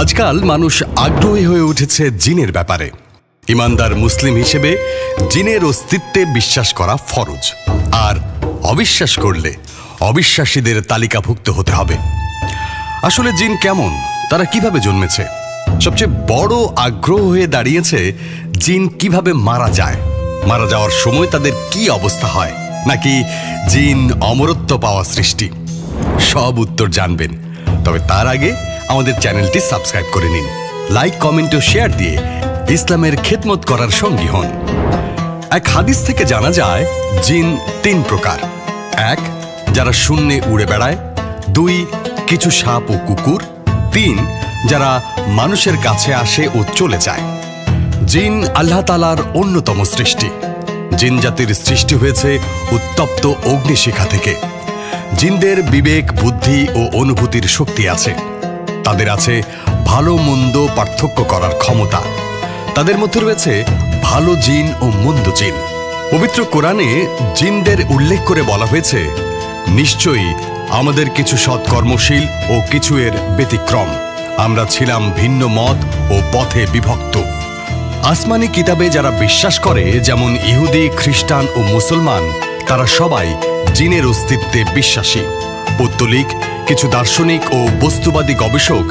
আজকাল মানুষ আগ্রহী হয়ে উঠেছে জিনের ব্যাপারে। ইমানদার মুসলিম হিসেবে জিনের অস্তিত্বে বিশ্বাস করা ফরজ, আর অবিশ্বাস করলে অবিশ্বাসীদের তালিকাভুক্ত হতে হবে। আসলে জিন কেমন, তারা কিভাবে জন্মেছে? সবচেয়ে বড় আগ্রহ হয়ে দাঁড়িয়েছে জিন কিভাবে মারা যায়, মারা যাওয়ার সময় তাদের কি অবস্থা হয়, নাকি জিন অমরত্ব পাওয়া সৃষ্টি। সব উত্তর জানবেন, তবে তার আগে আমাদের চ্যানেলটি সাবস্ক্রাইব করে নিন, লাইক, কমেন্ট ও শেয়ার দিয়ে ইসলামের খেদমত করার সঙ্গী হন। এক হাদিস থেকে জানা যায় জিন 3 প্রকার। 1, যারা শূন্যে উড়ে বেড়ায়। 2, কিছু সাপ ও কুকুর। 3, যারা মানুষের কাছে আসে ও চলে যায়। জিন আল্লাহ তাআলার অন্যতম সৃষ্টি। জিন জাতির সৃষ্টি হয়েছে উত্তপ্ত অগ্নিশিখা থেকে। জিনদের বিবেক, বুদ্ধি ও অনুভূতির শক্তি আছে। তাদের আছে ভালো মন্দ পার্থক্য করার ক্ষমতা। তাদের মধ্যে রয়েছে ভালো জিন ও মন্দ জিন। পবিত্র কোরআনে জিনদের উল্লেখ করে বলা হয়েছে, নিশ্চয়ই আমাদের কিছু সৎকর্মশীল ও কিছু এর ব্যতিক্রম। আমরা ছিলাম ভিন্ন মত ও পথে বিভক্ত। আসমানি কিতাবে যারা বিশ্বাস করে, যেমন ইহুদি, খ্রিস্টান ও মুসলমান, তারা সবাই জিনের অস্তিত্বে বিশ্বাসী। পৌত্তলিক কিছু দার্শনিক ও বস্তুবাদী গবেষক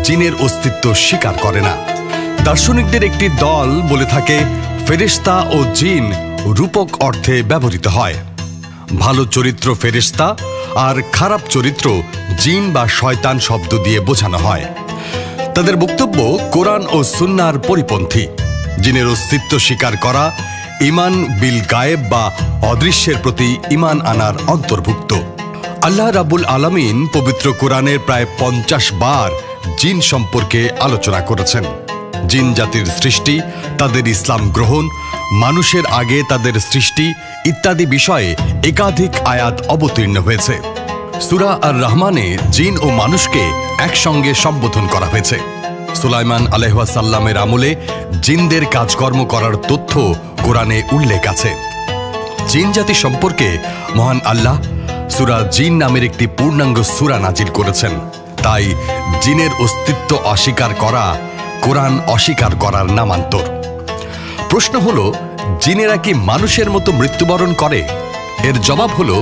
জিনের অস্তিত্ব স্বীকার করে না। দার্শনিকদের একটি দল বলে থাকে, ফেরেশতা ও জিন রূপক অর্থে ব্যবহৃত হয়। ভালো চরিত্র ফেরেশতা আর খারাপ চরিত্র জিন বা শয়তান শব্দ দিয়ে বোঝানো হয়। তাদের বক্তব্য কোরআন ও সুন্নাহর পরিপন্থী। জিনের অস্তিত্ব স্বীকার করা ঈমান বিল গায়েব বা অদৃশ্যের প্রতি ঈমান আনার অন্তর্ভুক্ত। আল্লাহ রাব্বুল আলামিন পবিত্র কোরআনের প্রায় 50 বার জিন সম্পর্কে আলোচনা করেছেন। জিন জাতির সৃষ্টি, তাদের ইসলাম গ্রহণ, মানুষের আগে তাদের সৃষ্টি ইত্যাদি বিষয়ে একাধিক আয়াত অবতীর্ণ হয়েছে। সূরা আর রহমানে জিন ও মানুষকে একসঙ্গে সম্বোধন করা হয়েছে। সুলাইমান আলাইহিস সালামের আমলে জিনদের কাজকর্ম করার তথ্য কোরআনে উল্লেখ আছে। জিন জাতি সম্পর্কে মহান আল্লাহ সূরা জিন নামের একটি পূর্ণাঙ্গ সূরা নাজিল করেছেন। তাই জিনের অস্তিত্ব অস্বীকার করা কোরআন অস্বীকার করার নামান্তর। প্রশ্ন হলো, জিনেরা কি মানুষের মতো মৃত্যুবরণ করে? এর জবাব হলো,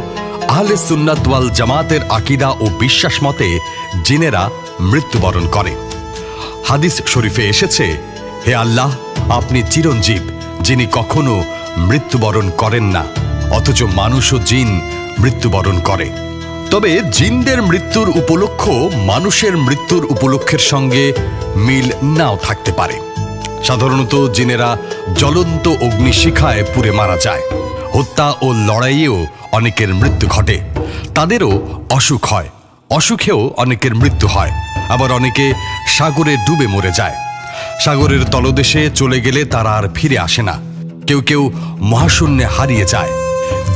আহলে সুন্নাত ওয়াল জামাতের আকীদা ও বিশ্বাস মতে জিনেরা মৃত্যুবরণ করে। হাদিস শরীফে এসেছে, হে আল্লাহ, আপনি চিরঞ্জীব, যিনি কখনো মৃত্যুবরণ করেন না, অথচ মানুষ ও জিন মৃত্যুবরণ করে। তবে জিনদের মৃত্যুর উপলক্ষ মানুষের মৃত্যুর উপলক্ষের সঙ্গে মিল নাও থাকতে পারে। সাধারণত জিনেরা জ্বলন্ত অগ্নিশিখায় পুড়ে মারা যায়। হত্যা ও লড়াইয়েও অনেকের মৃত্যু ঘটে। তাদেরও অসুখ হয়, অসুখেও অনেকের মৃত্যু হয়। আবার অনেকে সাগরে ডুবে মরে যায়। সাগরের তলদেশে চলে গেলে তারা আর ফিরে আসে না। কেউ কেউ মহাশূন্যে হারিয়ে যায়।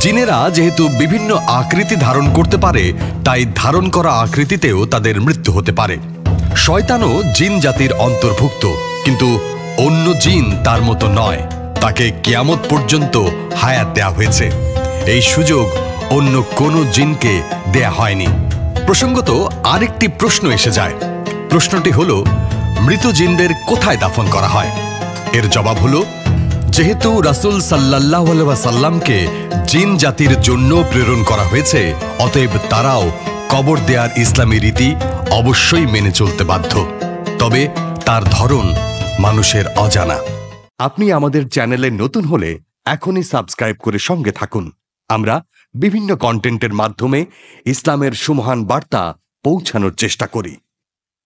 জিনেরা যেহেতু বিভিন্ন আকৃতি ধারণ করতে পারে, তাই ধারণ করা আকৃতিতেও তাদের মৃত্যু হতে পারে। শয়তানও জিন জাতির অন্তর্ভুক্ত, কিন্তু অন্য জিন তার মতো নয়। তাকে কিয়ামত পর্যন্ত হায়াত দেয়া হয়েছে। এই সুযোগ অন্য কোনো জিনকে দেয়া হয়নি। প্রসঙ্গত আরেকটি প্রশ্ন এসে যায়। প্রশ্নটি হলো, মৃত জিনদের কোথায় দাফন করা হয়? এর জবাব হলো, যেহেতু রাসূল সাল্লাল্লাহু আলাইহি ওয়াসাল্লামকে জিন জাতির জন্য প্রেরণ করা হয়েছে, অতএব তারাও কবর দেয়ার ইসলামী রীতি অবশ্যই মেনে চলতে বাধ্য। তবে তার ধরন মানুষের অজানা। আপনি আমাদের চ্যানেলে নতুন হলে এখনই সাবস্ক্রাইব করে সঙ্গে থাকুন। আমরা বিভিন্ন কন্টেন্টের মাধ্যমে ইসলামের সুমহান বার্তা পৌঁছানোর চেষ্টা করি।